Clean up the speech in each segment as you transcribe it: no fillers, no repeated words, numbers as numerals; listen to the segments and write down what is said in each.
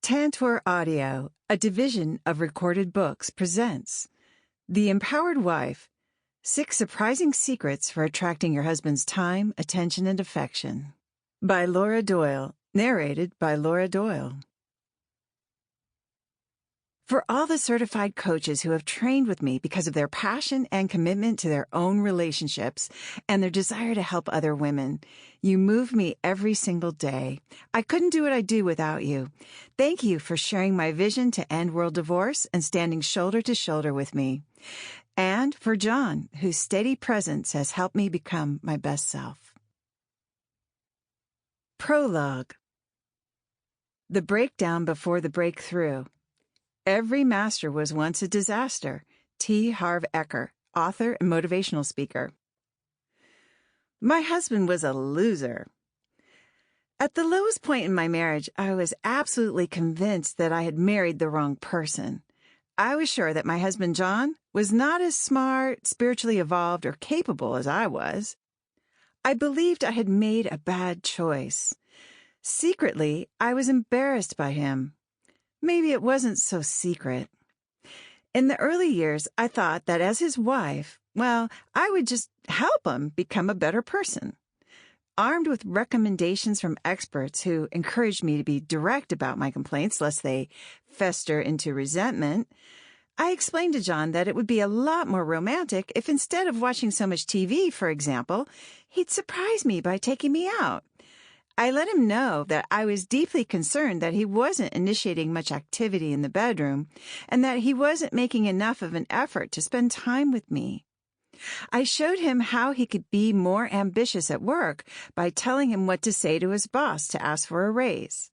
Tantor Audio, a division of Recorded Books, presents The Empowered Wife, 6 Surprising Secrets for Attracting Your Husband's Time, Attention, and Affection, by Laura Doyle, narrated by Laura Doyle. For all the certified coaches who have trained with me because of their passion and commitment to their own relationships and their desire to help other women, you move me every single day. I couldn't do what I do without you. Thank you for sharing my vision to end world divorce and standing shoulder to shoulder with me. And for John, whose steady presence has helped me become my best self. Prologue. The breakdown before the breakthrough. Every master was once a disaster. T. Harv Eker, author and motivational speaker. My husband was a loser. At the lowest point in my marriage, I was absolutely convinced that I had married the wrong person. I was sure that my husband, John, was not as smart, spiritually evolved, or capable as I was. I believed I had made a bad choice. Secretly, I was embarrassed by him. Maybe it wasn't so secret. In the early years, I thought that as his wife, I would just help him become a better person. Armed with recommendations from experts who encouraged me to be direct about my complaints lest they fester into resentment, I explained to John that it would be a lot more romantic if instead of watching so much TV, for example, he'd surprise me by taking me out. I let him know that I was deeply concerned that he wasn't initiating much activity in the bedroom and that he wasn't making enough of an effort to spend time with me. I showed him how he could be more ambitious at work by telling him what to say to his boss to ask for a raise.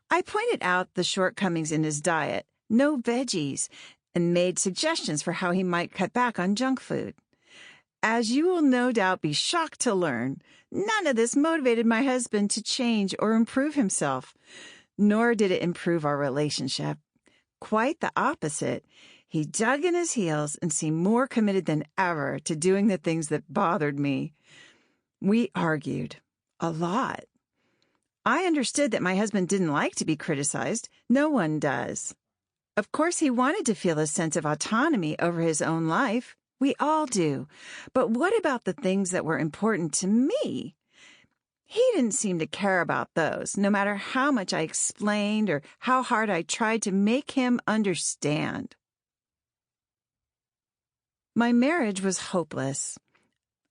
I pointed out the shortcomings in his diet, no veggies, and made suggestions for how he might cut back on junk food. As you will no doubt be shocked to learn, none of this motivated my husband to change or improve himself, nor did it improve our relationship. Quite the opposite. He dug in his heels and seemed more committed than ever to doing the things that bothered me. We argued a lot. I understood that my husband didn't like to be criticized. No one does. Of course, he wanted to feel a sense of autonomy over his own life. We all do. But what about the things that were important to me? He didn't seem to care about those, no matter how much I explained or how hard I tried to make him understand. My marriage was hopeless.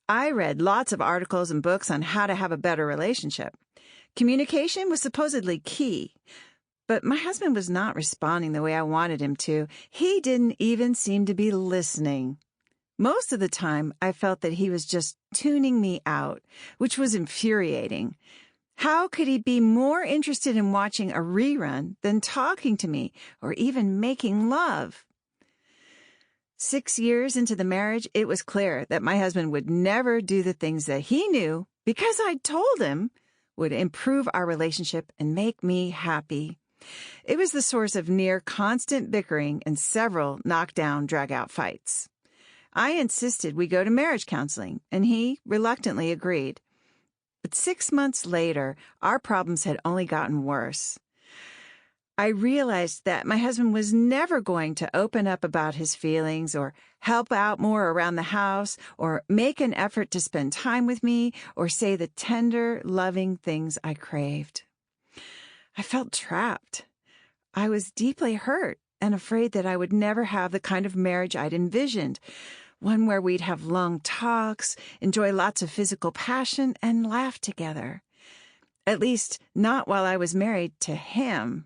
I read lots of articles and books on how to have a better relationship. Communication was supposedly key. But my husband was not responding the way I wanted him to. He didn't even seem to be listening. Most of the time, I felt that he was just tuning me out, which was infuriating. How could he be more interested in watching a rerun than talking to me or even making love? 6 years into the marriage, it was clear that my husband would never do the things that he knew, because I'd told him, would improve our relationship and make me happy. It was the source of near constant bickering and several knockdown, drag-out fights. I insisted we go to marriage counseling, and he reluctantly agreed. But 6 months later, our problems had only gotten worse. I realized that my husband was never going to open up about his feelings or help out more around the house or make an effort to spend time with me or say the tender, loving things I craved. I felt trapped. I was deeply hurt and afraid that I would never have the kind of marriage I'd envisioned, one where we'd have long talks, enjoy lots of physical passion, and laugh together. At least, not while I was married to him.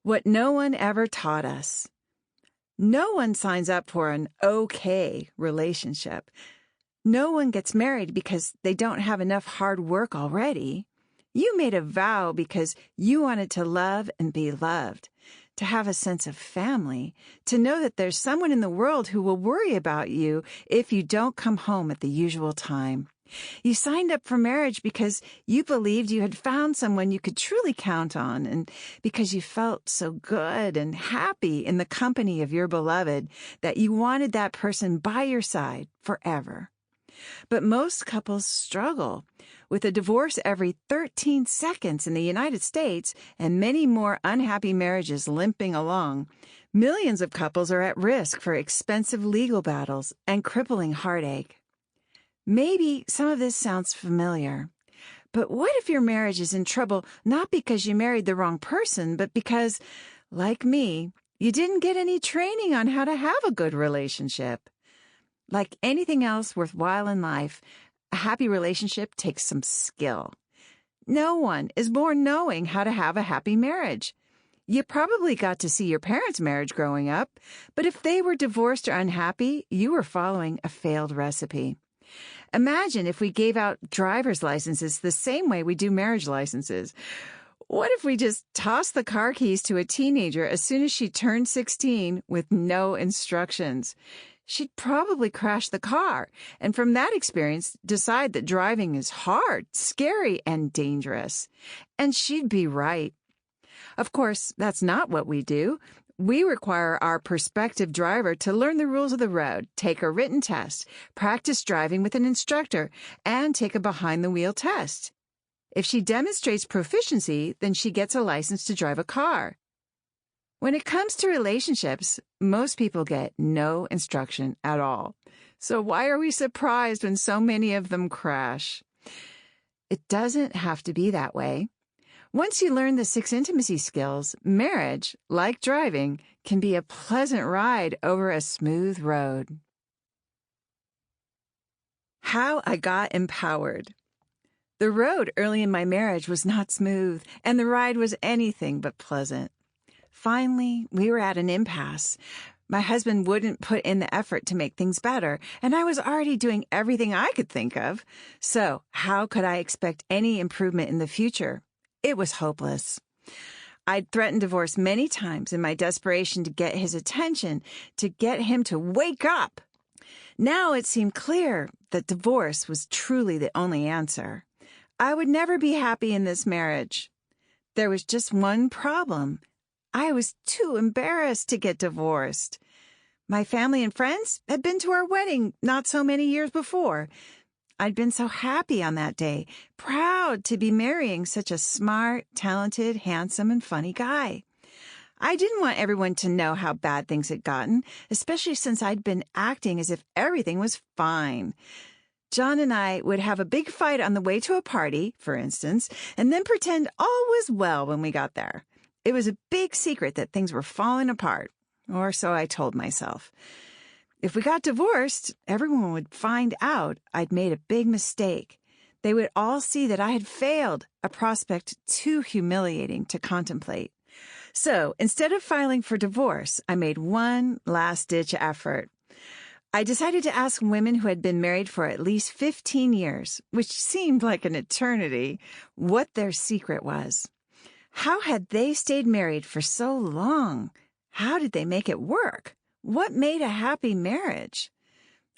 What no one ever taught us. No one signs up for an okay relationship. No one gets married because they don't have enough hard work already. You made a vow because you wanted to love and be loved, to have a sense of family, to know that there's someone in the world who will worry about you if you don't come home at the usual time. You signed up for marriage because you believed you had found someone you could truly count on, and because you felt so good and happy in the company of your beloved that you wanted that person by your side forever. But most couples struggle. With a divorce every 13 seconds in the United States and many more unhappy marriages limping along, millions of couples are at risk for expensive legal battles and crippling heartache. Maybe some of this sounds familiar. But what if your marriage is in trouble not because you married the wrong person, but because, like me, you didn't get any training on how to have a good relationship? Like anything else worthwhile in life, a happy relationship takes some skill. No one is born knowing how to have a happy marriage. You probably got to see your parents' marriage growing up, but if they were divorced or unhappy, you were following a failed recipe. Imagine if we gave out driver's licenses the same way we do marriage licenses. What if we just tossed the car keys to a teenager as soon as she turned 16 with no instructions? She'd probably crash the car, and from that experience, decide that driving is hard, scary, and dangerous. And she'd be right. Of course, that's not what we do. We require our prospective driver to learn the rules of the road, take a written test, practice driving with an instructor, and take a behind-the-wheel test. If she demonstrates proficiency, then she gets a license to drive a car. When it comes to relationships, most people get no instruction at all. So why are we surprised when so many of them crash? It doesn't have to be that way. Once you learn the 6 intimacy skills, marriage, like driving, can be a pleasant ride over a smooth road. How I got empowered. The road early in my marriage was not smooth, and the ride was anything but pleasant. Finally, we were at an impasse. My husband wouldn't put in the effort to make things better, and I was already doing everything I could think of. So how could I expect any improvement in the future? It was hopeless. I'd threatened divorce many times in my desperation to get his attention, to get him to wake up. Now it seemed clear that divorce was truly the only answer. I would never be happy in this marriage. There was just one problem. I was too embarrassed to get divorced. My family and friends had been to our wedding not so many years before. I'd been so happy on that day, proud to be marrying such a smart, talented, handsome, and funny guy. I didn't want everyone to know how bad things had gotten, especially since I'd been acting as if everything was fine. John and I would have a big fight on the way to a party, for instance, and then pretend all was well when we got there. It was a big secret that things were falling apart, or so I told myself. If we got divorced, everyone would find out I'd made a big mistake. They would all see that I had failed, a prospect too humiliating to contemplate. So instead of filing for divorce, I made one last-ditch effort. I decided to ask women who had been married for at least 15 years, which seemed like an eternity, what their secret was. How had they stayed married for so long? How did they make it work? What made a happy marriage?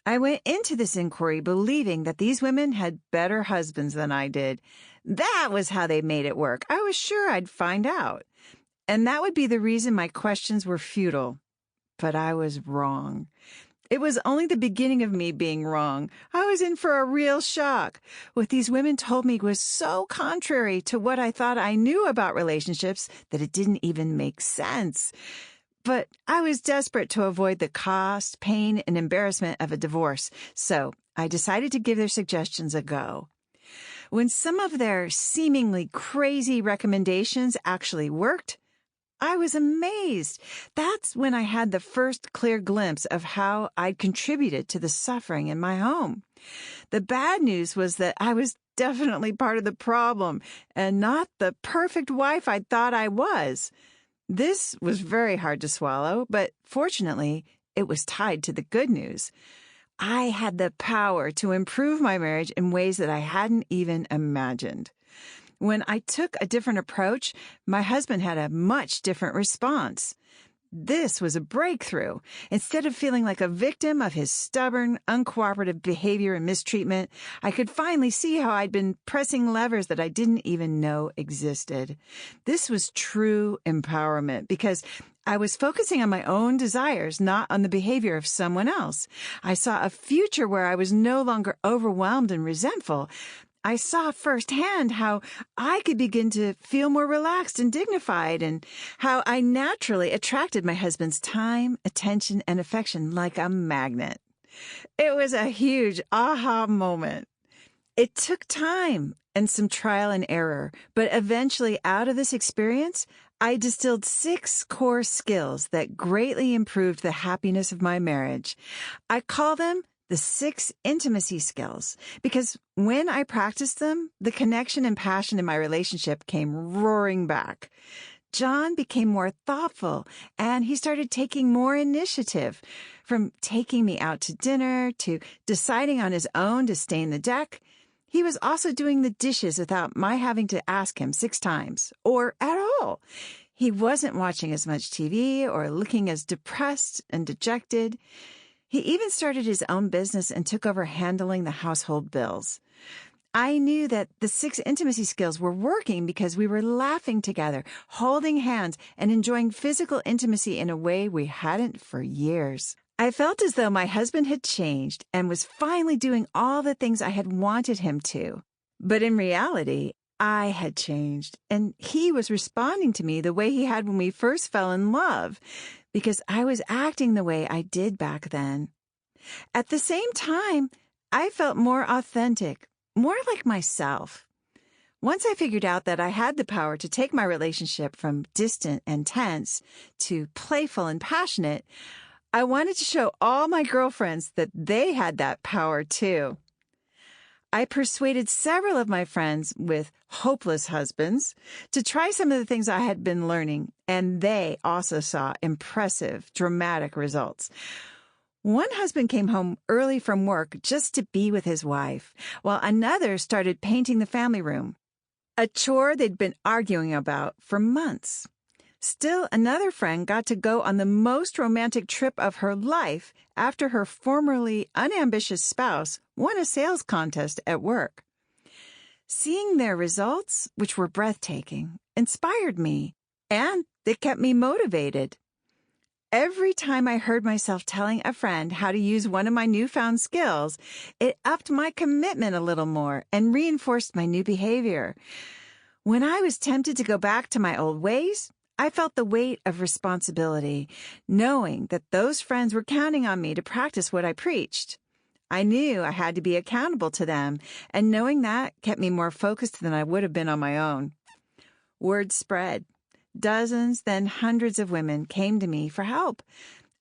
I went into this inquiry believing that these women had better husbands than I did. That was how they made it work. I was sure I'd find out. And that would be the reason my questions were futile. But I was wrong. It was only the beginning of me being wrong. I was in for a real shock. What these women told me was so contrary to what I thought I knew about relationships that it didn't even make sense. But I was desperate to avoid the cost, pain, and embarrassment of a divorce, so I decided to give their suggestions a go. When some of their seemingly crazy recommendations actually worked, I was amazed. That's when I had the first clear glimpse of how I'd contributed to the suffering in my home. The bad news was that I was definitely part of the problem and not the perfect wife I thought I was. This was very hard to swallow, but fortunately, it was tied to the good news. I had the power to improve my marriage in ways that I hadn't even imagined. When I took a different approach, my husband had a much different response. This was a breakthrough. Instead of feeling like a victim of his stubborn, uncooperative behavior and mistreatment, I could finally see how I'd been pressing levers that I didn't even know existed. This was true empowerment because I was focusing on my own desires, not on the behavior of someone else. I saw a future where I was no longer overwhelmed and resentful. I saw firsthand how I could begin to feel more relaxed and dignified, and how I naturally attracted my husband's time, attention, and affection like a magnet. It was a huge aha moment. It took time and some trial and error, but eventually out of this experience, I distilled 6 core skills that greatly improved the happiness of my marriage. I call them the 6 intimacy skills, because when I practiced them, the connection and passion in my relationship came roaring back. John became more thoughtful, and he started taking more initiative, from taking me out to dinner to deciding on his own to stain the deck. He was also doing the dishes without my having to ask him 6 times, or at all. He wasn't watching as much TV or looking as depressed and dejected. He even started his own business and took over handling the household bills. I knew that the 6 intimacy skills were working because we were laughing together, holding hands, and enjoying physical intimacy in a way we hadn't for years. I felt as though my husband had changed and was finally doing all the things I had wanted him to. But in reality, I had changed, and he was responding to me the way he had when we first fell in love, because I was acting the way I did back then. At the same time, I felt more authentic, more like myself. Once I figured out that I had the power to take my relationship from distant and tense to playful and passionate, I wanted to show all my girlfriends that they had that power too. I persuaded several of my friends with hopeless husbands to try some of the things I had been learning, and they also saw impressive, dramatic results. One husband came home early from work just to be with his wife, while another started painting the family room, a chore they'd been arguing about for months. Still, another friend got to go on the most romantic trip of her life after her formerly unambitious spouse won a sales contest at work. Seeing their results, which were breathtaking, inspired me, and they kept me motivated. Every time I heard myself telling a friend how to use one of my newfound skills, it upped my commitment a little more and reinforced my new behavior. When I was tempted to go back to my old ways, I felt the weight of responsibility, knowing that those friends were counting on me to practice what I preached. I knew I had to be accountable to them, and knowing that kept me more focused than I would have been on my own. Word spread. Dozens, then hundreds of women came to me for help.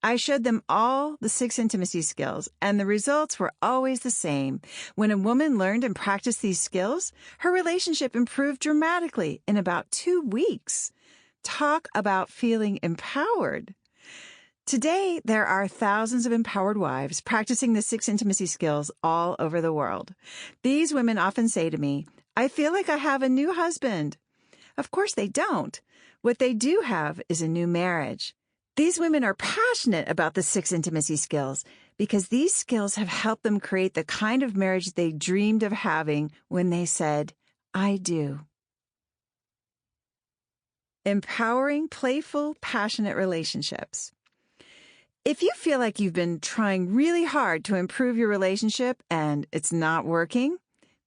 I showed them all the 6 intimacy skills, and the results were always the same. When a woman learned and practiced these skills, her relationship improved dramatically in about 2 weeks. Talk about feeling empowered. Today, there are thousands of empowered wives practicing the 6 intimacy skills all over the world. These women often say to me, "I feel like I have a new husband." Of course they don't. What they do have is a new marriage. These women are passionate about the 6 intimacy skills because these skills have helped them create the kind of marriage they dreamed of having when they said, "I do." Empowering playful, passionate relationships. If you feel like you've been trying really hard to improve your relationship and it's not working,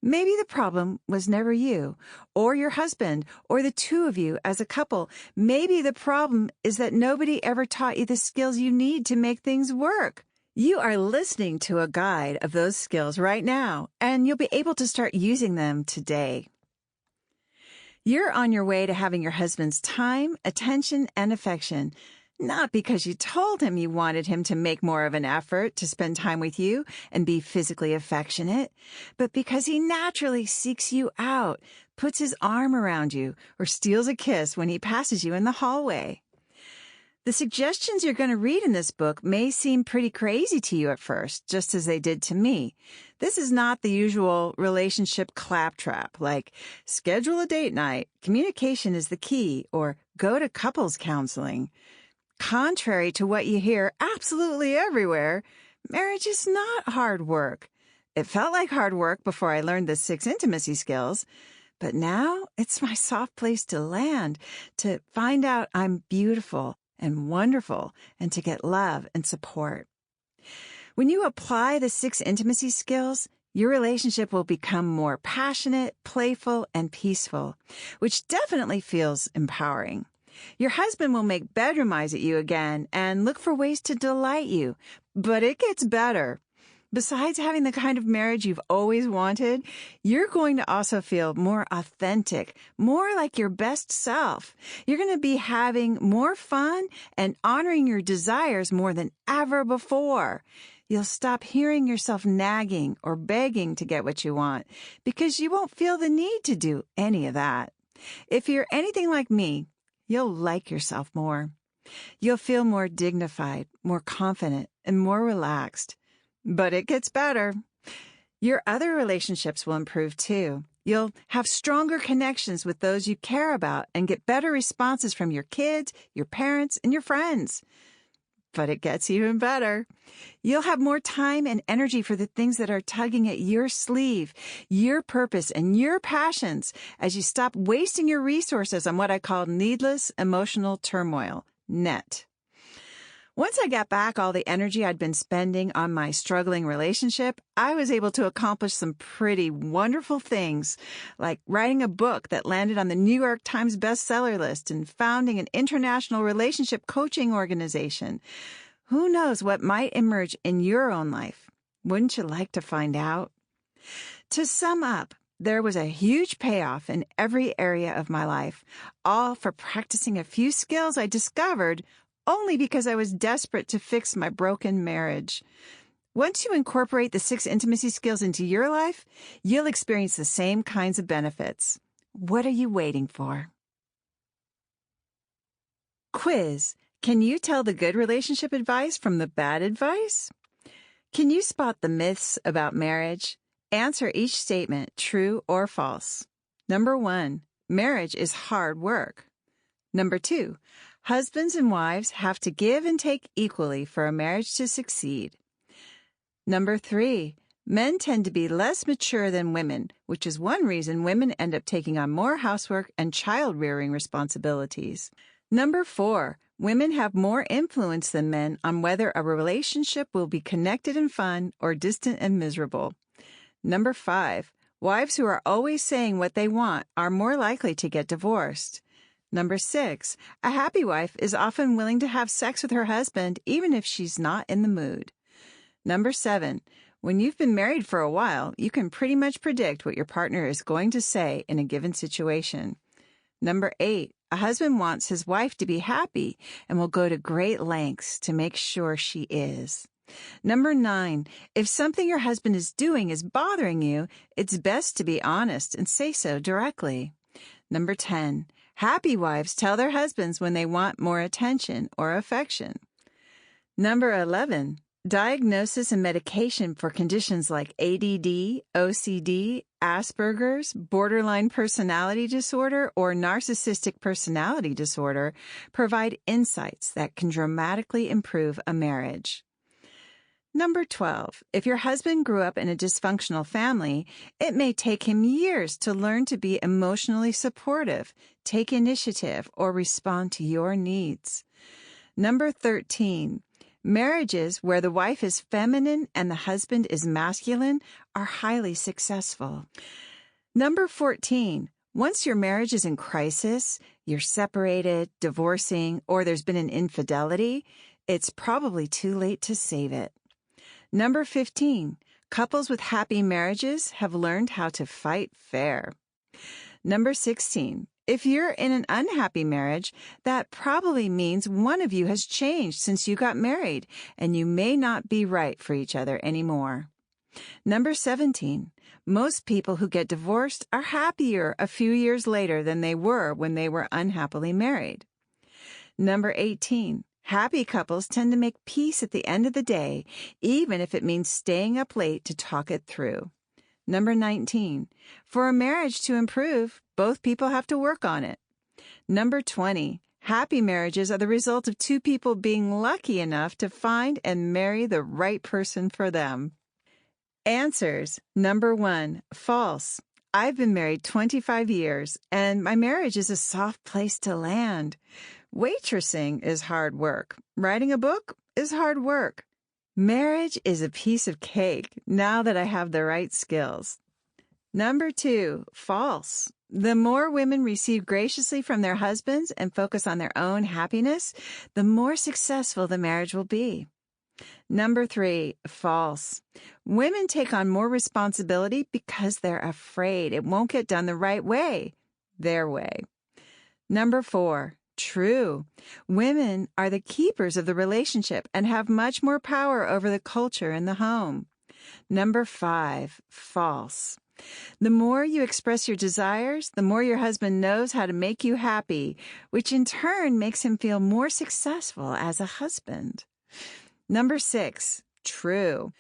maybe the problem was never you, or your husband, or the 2 of you as a couple. Maybe the problem is that nobody ever taught you the skills you need to make things work. You are listening to a guide of those skills right now, and you'll be able to start using them today. You're on your way to having your husband's time, attention, and affection, not because you told him you wanted him to make more of an effort to spend time with you and be physically affectionate, but because he naturally seeks you out, puts his arm around you, or steals a kiss when he passes you in the hallway. The suggestions you're going to read in this book may seem pretty crazy to you at first, just as they did to me. This is not the usual relationship claptrap, like schedule a date night, communication is the key, or go to couples counseling. Contrary to what you hear absolutely everywhere, marriage is not hard work. It felt like hard work before I learned the 6 intimacy skills, but now it's my soft place to land, to find out I'm beautiful and wonderful, and to get love and support. When you apply the 6 intimacy skills, your relationship will become more passionate, playful, and peaceful, which definitely feels empowering. Your husband will make bedroom eyes at you again and look for ways to delight you, but it gets better. Besides having the kind of marriage you've always wanted, you're going to also feel more authentic, more like your best self. You're going to be having more fun and honoring your desires more than ever before. You'll stop hearing yourself nagging or begging to get what you want because you won't feel the need to do any of that. If you're anything like me, you'll like yourself more. You'll feel more dignified, more confident, and more relaxed. But it gets better. Your other relationships will improve too. You'll have stronger connections with those you care about and get better responses from your kids, your parents, and your friends. But it gets even better. You'll have more time and energy for the things that are tugging at your sleeve, your purpose, and your passions as you stop wasting your resources on what I call needless emotional turmoil, NET. Once I got back all the energy I'd been spending on my struggling relationship, I was able to accomplish some pretty wonderful things, like writing a book that landed on the New York Times bestseller list and founding an international relationship coaching organization. Who knows what might emerge in your own life? Wouldn't you like to find out? To sum up, there was a huge payoff in every area of my life, all for practicing a few skills I discovered only because I was desperate to fix my broken marriage. Once you incorporate the 6 intimacy skills into your life, you'll experience the same kinds of benefits. What are you waiting for? Quiz. Can you tell the good relationship advice from the bad advice? Can you spot the myths about marriage? Answer each statement, true or false. Number 1, marriage is hard work. Number 2, husbands and wives have to give and take equally for a marriage to succeed. Number 3, men tend to be less mature than women, which is one reason women end up taking on more housework and child-rearing responsibilities. Number 4, women have more influence than men on whether a relationship will be connected and fun or distant and miserable. Number 5, wives who are always saying what they want are more likely to get divorced. Number 6, a happy wife is often willing to have sex with her husband even if she's not in the mood. Number 7, when you've been married for a while, you can pretty much predict what your partner is going to say in a given situation. Number 8, a husband wants his wife to be happy and will go to great lengths to make sure she is. Number 9, if something your husband is doing is bothering you, it's best to be honest and say so directly. Number 10, happy wives tell their husbands when they want more attention or affection. Number 11, diagnosis and medication for conditions like ADD, OCD, Asperger's, borderline personality disorder, or narcissistic personality disorder provide insights that can dramatically improve a marriage. Number 12, if your husband grew up in a dysfunctional family, it may take him years to learn to be emotionally supportive, take initiative, or respond to your needs. Number 13, marriages where the wife is feminine and the husband is masculine are highly successful. Number 14, once your marriage is in crisis, you're separated, divorcing, or there's been an infidelity, it's probably too late to save it. Number 15, couples with happy marriages have learned how to fight fair. Number 16, if you're in an unhappy marriage, that probably means one of you has changed since you got married, and you may not be right for each other anymore. Number 17, most people who get divorced are happier a few years later than they were when they were unhappily married. Number 18, happy couples tend to make peace at the end of the day, even if it means staying up late to talk it through. Number 19, for a marriage to improve, both people have to work on it. Number 20, Happy marriages are the result of two people being lucky enough to find and marry the right person for them. Answers. Number 1, false. I've been married 25 years, and my marriage is a soft place to land. Waitressing is hard work. Writing a book is hard work. Marriage is a piece of cake now that I have the right skills. Number 2, false. The more women receive graciously from their husbands and focus on their own happiness, the more successful the marriage will be. Number 3, false. Women take on more responsibility because they're afraid it won't get done the right way, their way. Number 4, true. Women are the keepers of the relationship and have much more power over the culture in the home. Number 5, false. The more you express your desires, the more your husband knows how to make you happy, which in turn makes him feel more successful as a husband. Number 6, true.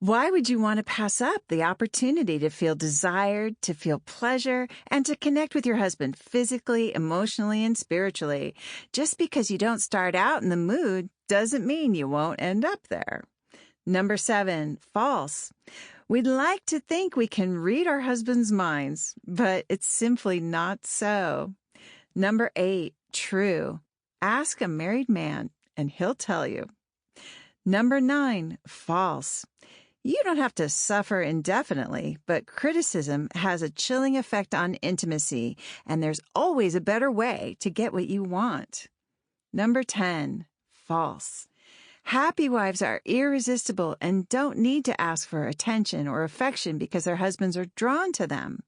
Why would you want to pass up the opportunity to feel desired, to feel pleasure, and to connect with your husband physically, emotionally, and spiritually? Just because you don't start out in the mood doesn't mean you won't end up there. Number 7, false. We'd like to think we can read our husband's minds, but it's simply not so. Number 8, true. Ask a married man, and he'll tell you. Number 9, false. You don't have to suffer indefinitely, but criticism has a chilling effect on intimacy, and there's always a better way to get what you want. Number 10, false. Happy wives are irresistible and don't need to ask for attention or affection because their husbands are drawn to them.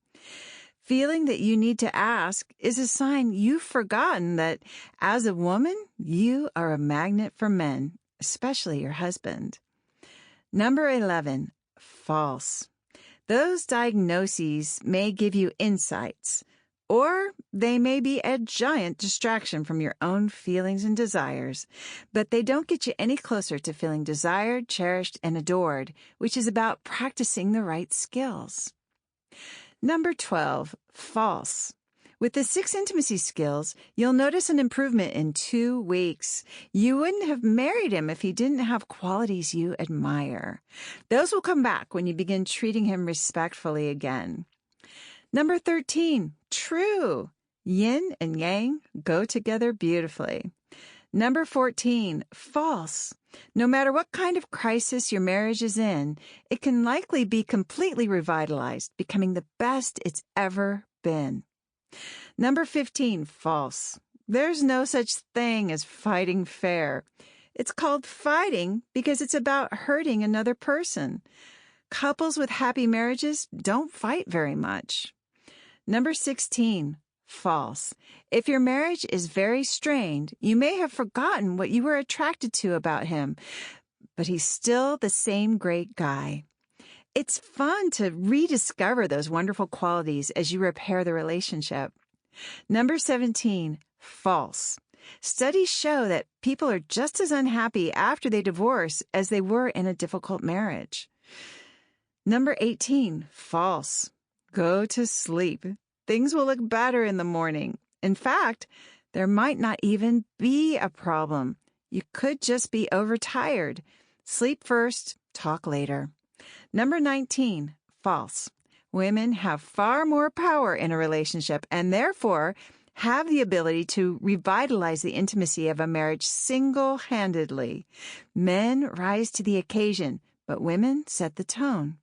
Feeling that you need to ask is a sign you've forgotten that, as a woman, you are a magnet for men, especially your husband. Number 11, false. Those diagnoses may give you insights, or they may be a giant distraction from your own feelings and desires, but they don't get you any closer to feeling desired, cherished, and adored, which is about practicing the right skills. Number 12, false. With the 6 intimacy skills, you'll notice an improvement in 2 weeks. You wouldn't have married him if he didn't have qualities you admire. Those will come back when you begin treating him respectfully again. Number 13, true. Yin and yang go together beautifully. Number 14, false. No matter what kind of crisis your marriage is in, it can likely be completely revitalized, becoming the best it's ever been. Number 15, false. There's no such thing as fighting fair. It's called fighting because it's about hurting another person. Couples with happy marriages don't fight very much. Number 16, false. If your marriage is very strained, you may have forgotten what you were attracted to about him, but he's still the same great guy. It's fun to rediscover those wonderful qualities as you repair the relationship. Number 17, false. Studies show that people are just as unhappy after they divorce as they were in a difficult marriage. Number 18, false. Go to sleep. Things will look better in the morning. In fact, there might not even be a problem. You could just be overtired. Sleep first, talk later. Number 19, false. Women have far more power in a relationship and therefore have the ability to revitalize the intimacy of a marriage single-handedly. Men rise to the occasion, but women set the tone.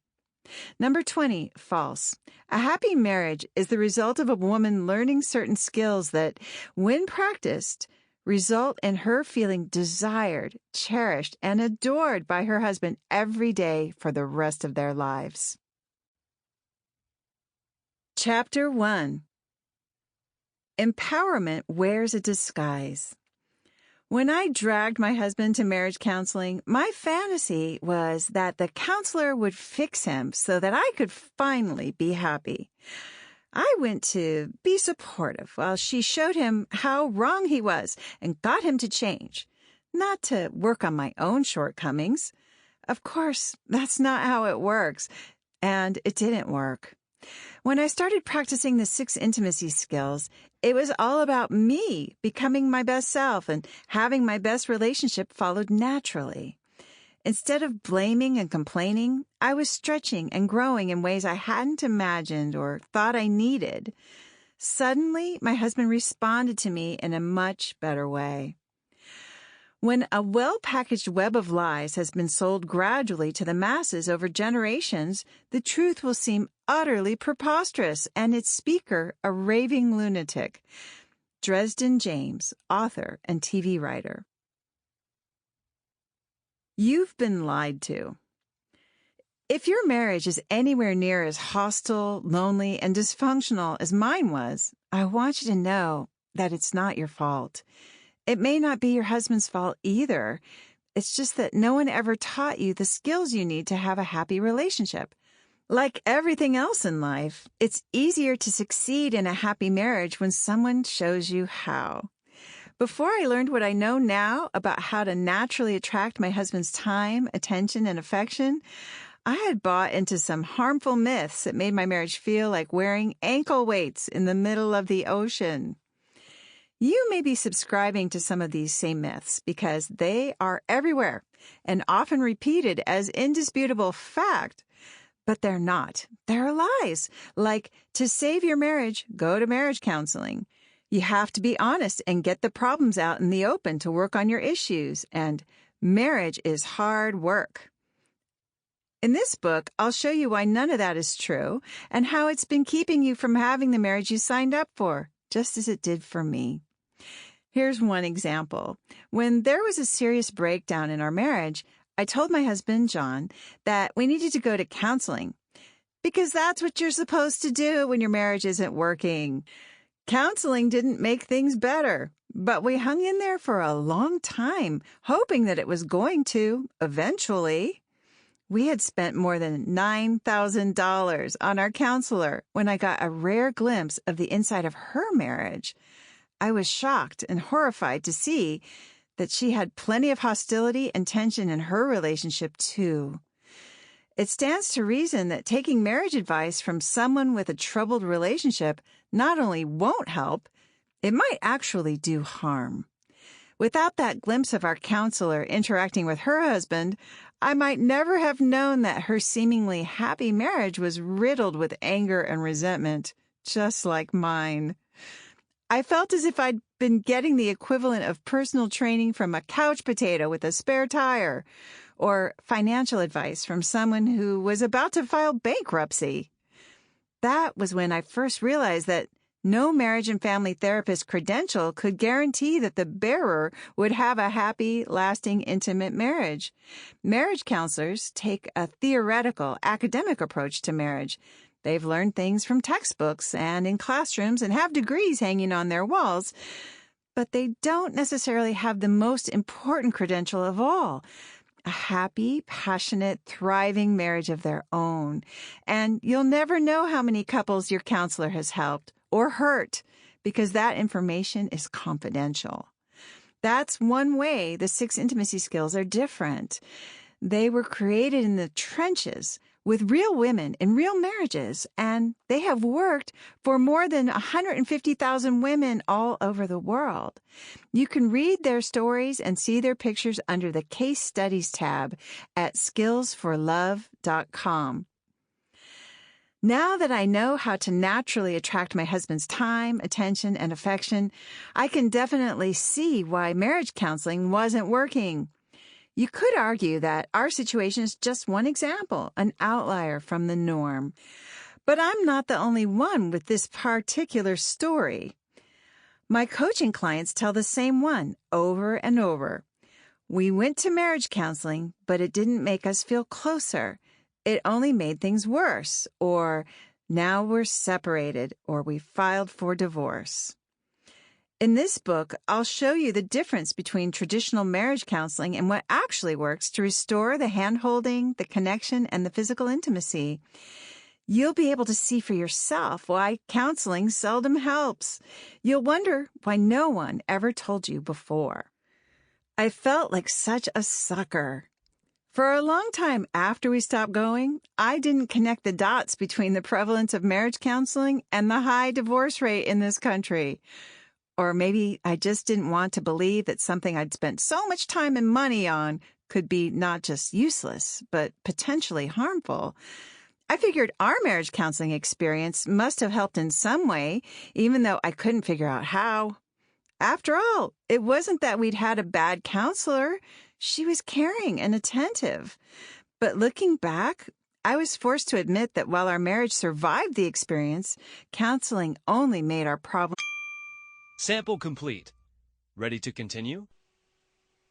Number 20, false. A happy marriage is the result of a woman learning certain skills that, when practiced, result in her feeling desired, cherished, and adored by her husband every day for the rest of their lives. Chapter 1. Empowerment wears a disguise. When I dragged my husband to marriage counseling, my fantasy was that the counselor would fix him so that I could finally be happy. I went to be supportive while she showed him how wrong he was and got him to change, not to work on my own shortcomings. Of course, that's not how it works, and it didn't work. When I started practicing the 6 intimacy skills, it was all about me becoming my best self, and having my best relationship followed naturally. Instead of blaming and complaining, I was stretching and growing in ways I hadn't imagined or thought I needed. Suddenly, my husband responded to me in a much better way. When a well-packaged web of lies has been sold gradually to the masses over generations, the truth will seem utterly preposterous and its speaker a raving lunatic. Dresden James, author and TV writer. You've been lied to. If your marriage is anywhere near as hostile, lonely, and dysfunctional as mine was, I want you to know that it's not your fault. It may not be your husband's fault either. It's just that no one ever taught you the skills you need to have a happy relationship. Like everything else in life, it's easier to succeed in a happy marriage when someone shows you how. Before I learned what I know now about how to naturally attract my husband's time, attention, and affection, I had bought into some harmful myths that made my marriage feel like wearing ankle weights in the middle of the ocean. You may be subscribing to some of these same myths because they are everywhere and often repeated as indisputable fact, but they're not. They're lies. Like, to save your marriage, go to marriage counseling. You have to be honest and get the problems out in the open to work on your issues, and marriage is hard work. In this book, I'll show you why none of that is true and how it's been keeping you from having the marriage you signed up for, just as it did for me. Here's one example. When there was a serious breakdown in our marriage, I told my husband, John, that we needed to go to counseling because that's what you're supposed to do when your marriage isn't working. Counseling didn't make things better, but we hung in there for a long time, hoping that it was going to eventually. We had spent more than $9,000 on our counselor when I got a rare glimpse of the inside of her marriage. I was shocked and horrified to see that she had plenty of hostility and tension in her relationship, too. It stands to reason that taking marriage advice from someone with a troubled relationship not only won't help, it might actually do harm. Without that glimpse of our counselor interacting with her husband, I might never have known that her seemingly happy marriage was riddled with anger and resentment, just like mine. I felt as if I'd been getting the equivalent of personal training from a couch potato with a spare tire, or financial advice from someone who was about to file bankruptcy. That was when I first realized that no marriage and family therapist credential could guarantee that the bearer would have a happy, lasting, intimate marriage. Marriage counselors take a theoretical, academic approach to marriage. They've learned things from textbooks and in classrooms and have degrees hanging on their walls, but they don't necessarily have the most important credential of all, a happy, passionate, thriving marriage of their own. And you'll never know how many couples your counselor has helped or hurt because that information is confidential. That's one way the 6 intimacy skills are different. They were created in the trenches with real women in real marriages, and they have worked for more than 150,000 women all over the world. You can read their stories and see their pictures under the Case Studies tab at skillsforlove.com. Now that I know how to naturally attract my husband's time, attention, and affection, I can definitely see why marriage counseling wasn't working. You could argue that our situation is just one example, an outlier from the norm. But I'm not the only one with this particular story. My coaching clients tell the same one over and over. We went to marriage counseling, but it didn't make us feel closer. It only made things worse, or now we're separated, or we filed for divorce. In this book, I'll show you the difference between traditional marriage counseling and what actually works to restore the hand-holding, the connection, and the physical intimacy. You'll be able to see for yourself why counseling seldom helps. You'll wonder why no one ever told you before. I felt like such a sucker. For a long time after we stopped going, I didn't connect the dots between the prevalence of marriage counseling and the high divorce rate in this country. Or maybe I just didn't want to believe that something I'd spent so much time and money on could be not just useless, but potentially harmful. I figured our marriage counseling experience must have helped in some way, even though I couldn't figure out how. After all, it wasn't that we'd had a bad counselor. She was caring and attentive. But looking back, I was forced to admit that while our marriage survived the experience, counseling only made our problem. Sample complete. Ready to continue?